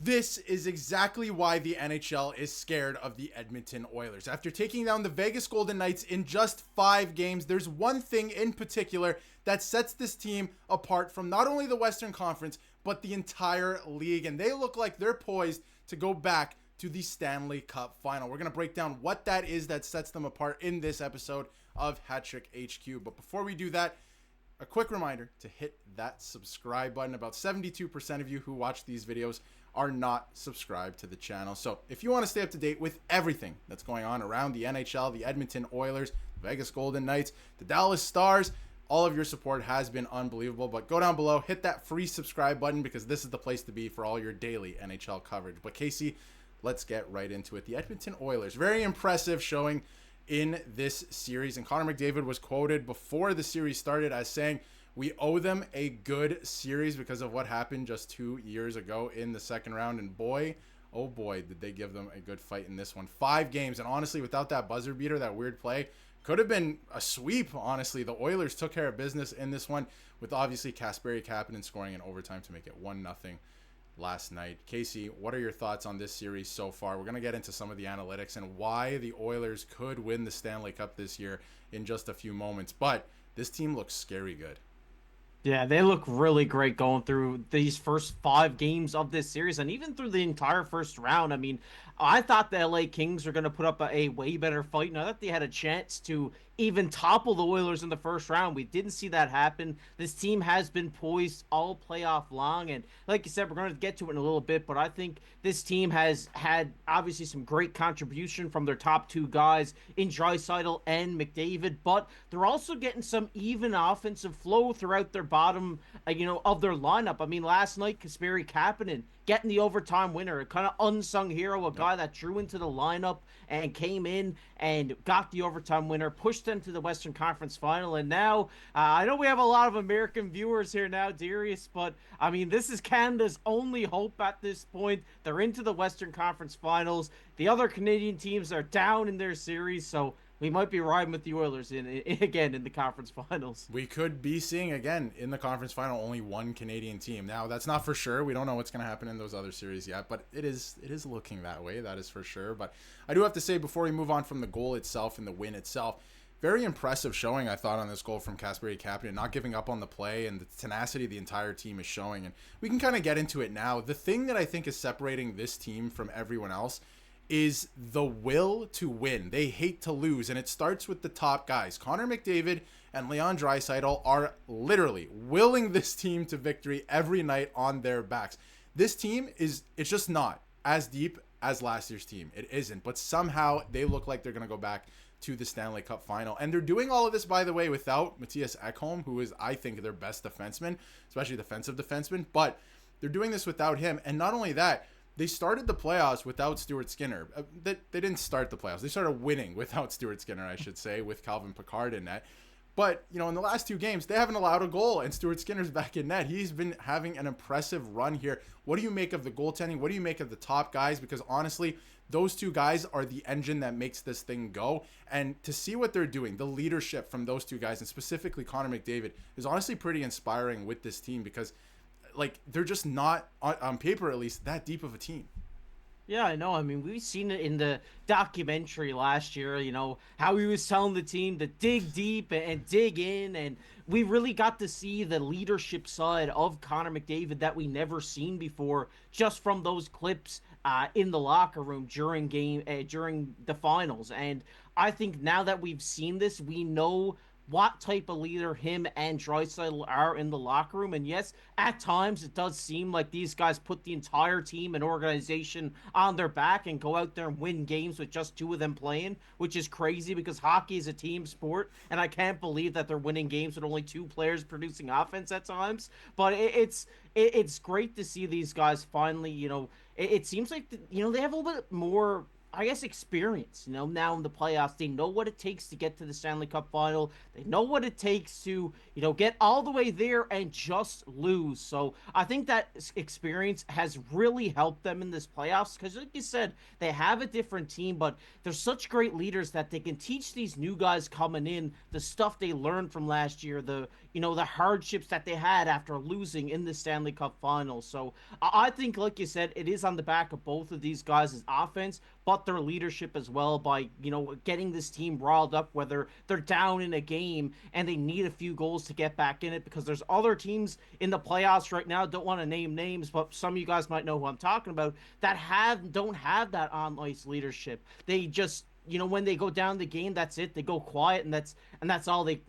This is exactly why the NHL is scared of the Edmonton Oilers. After taking down the Vegas Golden Knights in just 5 games, there's one thing in particular that sets this team apart from not only the Western Conference, but the entire league. And they look like they're poised to go back to the Stanley Cup final. We're going to break down what that is that sets them apart in this episode of Hat Trick HQ. But before we do that, a quick reminder to hit that subscribe button. About 72% of you who watch these videos are not subscribed to the channel. So if you want to stay up to date with everything that's going on around the NHL, the Edmonton Oilers, the Vegas Golden Knights, the Dallas Stars, all of your support has been unbelievable. But go down below, hit that free subscribe button because this is the place to be for all your daily NHL coverage. But Casey, let's get right into it. The Edmonton Oilers, very impressive showing in this series. And Connor McDavid was quoted before the series started as saying, "We owe them a good series because of what happened just 2 years ago in the second round." And boy, oh boy, did they give them a good fight in this one. 5 games. And honestly, without that buzzer beater, that weird play, could have been a sweep, honestly. The Oilers took care of business in this one with obviously Kasperi Kapanen scoring in overtime to make it 1-0 last night. Casey, what are your thoughts on this series so far? We're going to get into some of the analytics and why the Oilers could win the Stanley Cup this year in just a few moments. But this team looks scary good. Yeah, they look really great going through these first 5 games of this series and even through the entire first round. I mean, I thought the LA Kings were going to put up a way better fight, and I thought they had a chance to even topple the Oilers in the first round. We didn't see that happen. This team has been poised all playoff long, and like you said, we're going to get to it in a little bit, but I think this team has had obviously some great contribution from their top 2 guys in Draisaitl and McDavid, but they're also getting some even offensive flow throughout their bottom, of their lineup. I mean, last night, Kasperi Kapanen getting the overtime winner, a kind of unsung hero, a guy that drew into the lineup and came in and got the overtime winner, pushed them to the Western Conference Final. And now, I know we have a lot of American viewers here now, Darius, but I mean, this is Canada's only hope at this point. They're into the Western Conference Finals. The other Canadian teams are down in their series, so we might be riding with the Oilers again in the conference finals. We could be seeing again in the conference final only one Canadian team. Now, that's not for sure. We don't know what's going to happen in those other series yet, but it is looking that way. That is for sure. But I do have to say, before we move on from the goal itself and the win itself, very impressive showing, I thought, on this goal from Kasperi Kapanen, not giving up on the play and the tenacity the entire team is showing. And we can kind of get into it now. The thing that I think is separating this team from everyone else is the will to win. They hate to lose, and it starts with the top guys. Connor McDavid and Leon Draisaitl are literally willing this team to victory every night on their backs. This team it's just not as deep as last year's team. It isn't, but somehow they look like they're going to go back to the Stanley Cup final. And they're doing all of this, by the way, without Mattias Ekholm, who is, I think, their best defenseman, especially defensive defenseman, but they're doing this without him. And not only that, they started the playoffs without Stuart Skinner. They didn't start the playoffs. They started winning without Stuart Skinner, I should say, with Calvin Pickard in net. But, in the last 2 games, they haven't allowed a goal, and Stuart Skinner's back in net. He's been having an impressive run here. What do you make of the goaltending? What do you make of the top guys? Because, honestly, those 2 guys are the engine that makes this thing go. And to see what they're doing, the leadership from those 2 guys, and specifically Connor McDavid, is honestly pretty inspiring with this team because they're just not, on paper at least, that deep of a team. Yeah, I know. I mean, we've seen it in the documentary last year, how he was telling the team to dig deep and dig in. And we really got to see the leadership side of Connor McDavid that we never seen before, just from those clips in the locker room during the finals. And I think now that we've seen this, we know what type of leader him and Draisaitl are in the locker room. And yes, at times it does seem like these guys put the entire team and organization on their back and go out there and win games with just 2 of them playing, which is crazy because hockey is a team sport, and I can't believe that they're winning games with only 2 players producing offense at times. But it's great to see these guys finally, it seems like, they have a little bit more, I guess, experience, now in the playoffs. They know what it takes to get to the Stanley Cup final. They know what it takes to, get all the way there and just lose. So I think that experience has really helped them in this playoffs because, like you said, they have a different team, but they're such great leaders that they can teach these new guys coming in the stuff they learned from last year, the the hardships that they had after losing in the Stanley Cup Finals. So I think, like you said, it is on the back of both of these guys' offense, but their leadership as well by, getting this team riled up, whether they're down in a game and they need a few goals to get back in it, because there's other teams in the playoffs right now, don't want to name names, but some of you guys might know who I'm talking about, that don't have that on ice leadership. They just, when they go down the game, that's it. They go quiet, and that's all they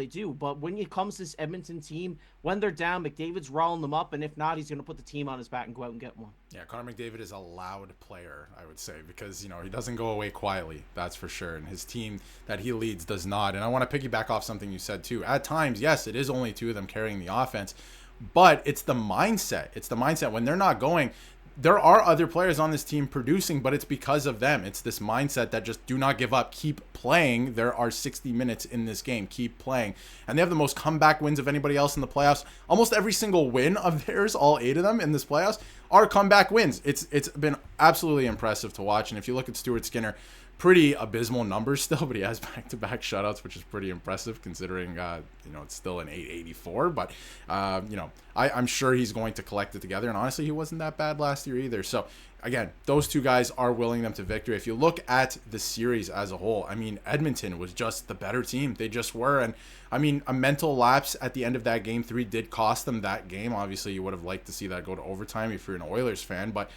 do. But when it comes to this Edmonton team, when they're down, McDavid's rolling them up, and if not, he's going to put the team on his back and go out and get one. Yeah, Connor McDavid is a loud player, I would say, because, he doesn't go away quietly, that's for sure. And his team that he leads does not. And I want to piggyback off something you said, too. At times, yes, it is only two of them carrying the offense, but it's the mindset. It's the mindset. When they're not going, there are other players on this team producing, but it's because of them. It's this mindset that just do not give up, keep playing. There are 60 minutes in this game, keep playing. And they have the most comeback wins of anybody else in the playoffs. Almost every single win of theirs, all 8 of them in this playoffs, are comeback wins. It's been absolutely impressive to watch. And if you look at Stuart Skinner, pretty abysmal numbers still, but he has back-to-back shutouts, which is pretty impressive considering, it's still an 884. But, I'm sure he's going to collect it together. And honestly, he wasn't that bad last year either. So, again, those two guys are willing them to victory. If you look at the series as a whole, Edmonton was just the better team. They just were. And, a mental lapse at the end of that game 3 did cost them that game. Obviously, you would have liked to see that go to overtime if you're an Oilers fan. But,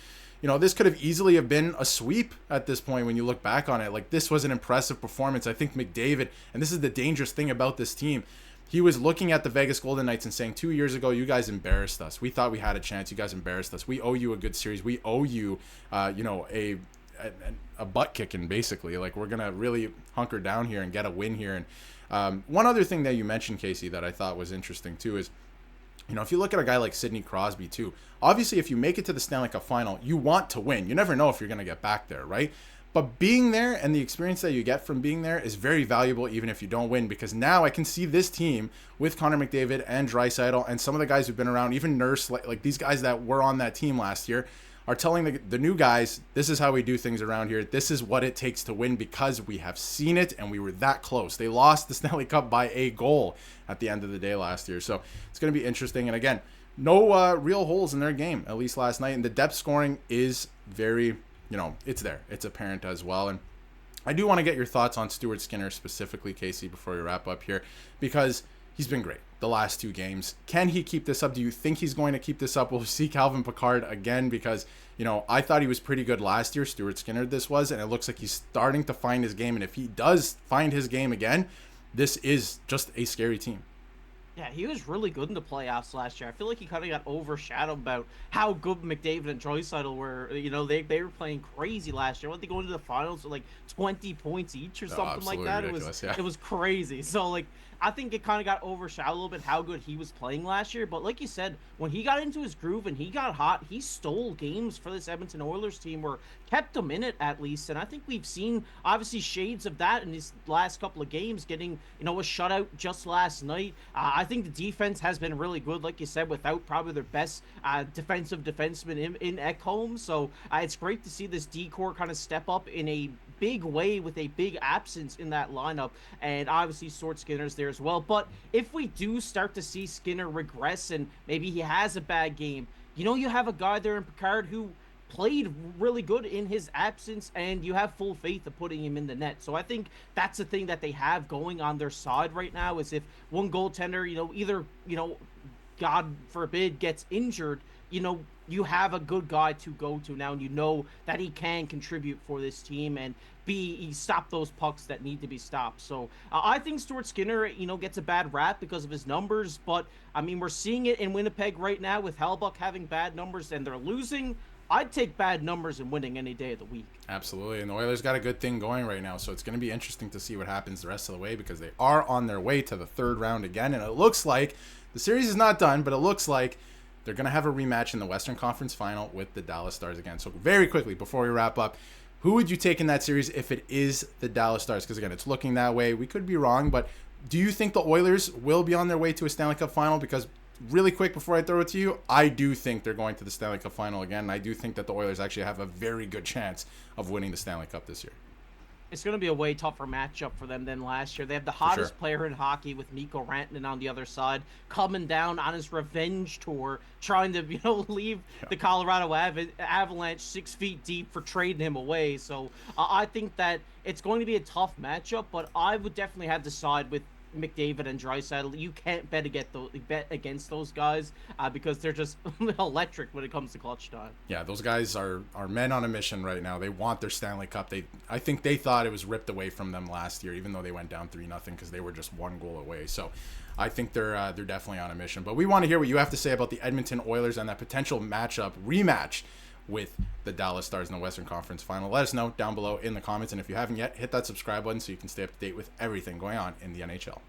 this could have easily have been a sweep at this point when you look back on it. Like, this was an impressive performance. I think McDavid, and this is the dangerous thing about this team, he was looking at the Vegas Golden Knights and saying, 2 years ago, you guys embarrassed us. We thought we had a chance. You guys embarrassed us. We owe you a good series. We owe you, a butt kicking, basically. Like, we're going to really hunker down here and get a win here. And one other thing that you mentioned, Casey, that I thought was interesting, too, is, if you look at a guy like Sidney Crosby, too, obviously, if you make it to the Stanley Cup final, you want to win. You never know if you're going to get back there, right? But being there and the experience that you get from being there is very valuable, even if you don't win, because now I can see this team with Connor McDavid and Draisaitl and some of the guys who've been around, even Nurse, like these guys that were on that team last year, are telling the new guys, this is how we do things around here. This is what it takes to win, because we have seen it and we were that close. They lost the Stanley Cup by a goal at the end of the day last year. So it's going to be interesting. And again, no real holes in their game, at least last night. And the depth scoring is very, it's there. It's apparent as well. And I do want to get your thoughts on Stuart Skinner specifically, Casey, before we wrap up here, because he's been great the last 2 games. Can he keep this up? Do you think he's going to keep this up? We'll see Calvin Pickard again, because, I thought he was pretty good last year. Stuart Skinner, this was, and it looks like he's starting to find his game. And if he does find his game again, this is just a scary team. Yeah, he was really good in the playoffs last year. I feel like he kind of got overshadowed about how good McDavid and Draisaitl were. They were playing crazy last year. When they go into the finals with like 20 points each or something like that, it was crazy. So I think it kind of got overshadowed a little bit how good he was playing last year. But like you said, when he got into his groove and he got hot, he stole games for this Edmonton Oilers team, or kept them in it at least. And I think we've seen obviously shades of that in these last couple of games, getting a shutout just last night. I think the defense has been really good, like you said, without probably their best defensive defenseman in Ekholm. So it's great to see this D-core kind of step up in a big way with a big absence in that lineup, and obviously Stuart Skinner's there as well. But if we do start to see Skinner regress and maybe he has a bad game, you have a guy there in Pickard who played really good in his absence, and you have full faith of putting him in the net. So I think that's the thing that they have going on their side right now, is if one goaltender, either, God forbid, gets injured, you have a good guy to go to now, and you know that he can contribute for this team and he stop those pucks that need to be stopped. So I think Stuart Skinner, gets a bad rap because of his numbers, but we're seeing it in Winnipeg right now with Hellebuyck having bad numbers and they're losing. I'd take bad numbers and winning any day of the week. Absolutely. And the Oilers got a good thing going right now. So it's going to be interesting to see what happens the rest of the way, because they are on their way to the 3rd round again. And it looks like the series is not done, but it looks like they're going to have a rematch in the Western Conference Final with the Dallas Stars again. So very quickly, before we wrap up, who would you take in that series if it is the Dallas Stars? Because again, it's looking that way. We could be wrong, but do you think the Oilers will be on their way to a Stanley Cup Final? Because really quick before I throw it to you, I do think they're going to the Stanley Cup Final again. And I do think that the Oilers actually have a very good chance of winning the Stanley Cup this year. it's going to be a way tougher matchup for them than last year. They have the For sure. hottest player in hockey with Mikko Rantanen on the other side, coming down on his revenge tour, trying to leave the Colorado Avalanche 6 feet deep for trading him away. So I think that it's going to be a tough matchup, but I would definitely have to side with McDavid and Draisaitl. You can't bet against those guys because they're just electric when it comes to clutch time. Yeah, those guys are men on a mission right now. They want their Stanley Cup. I think they thought it was ripped away from them last year, even though they went down 3-0 because they were just 1 goal away. So I think they're definitely on a mission. But we want to hear what you have to say about the Edmonton Oilers and that potential rematch with the Dallas Stars in the Western Conference Final. Let us know down below in the comments. And if you haven't yet, hit that subscribe button so you can stay up to date with everything going on in the NHL.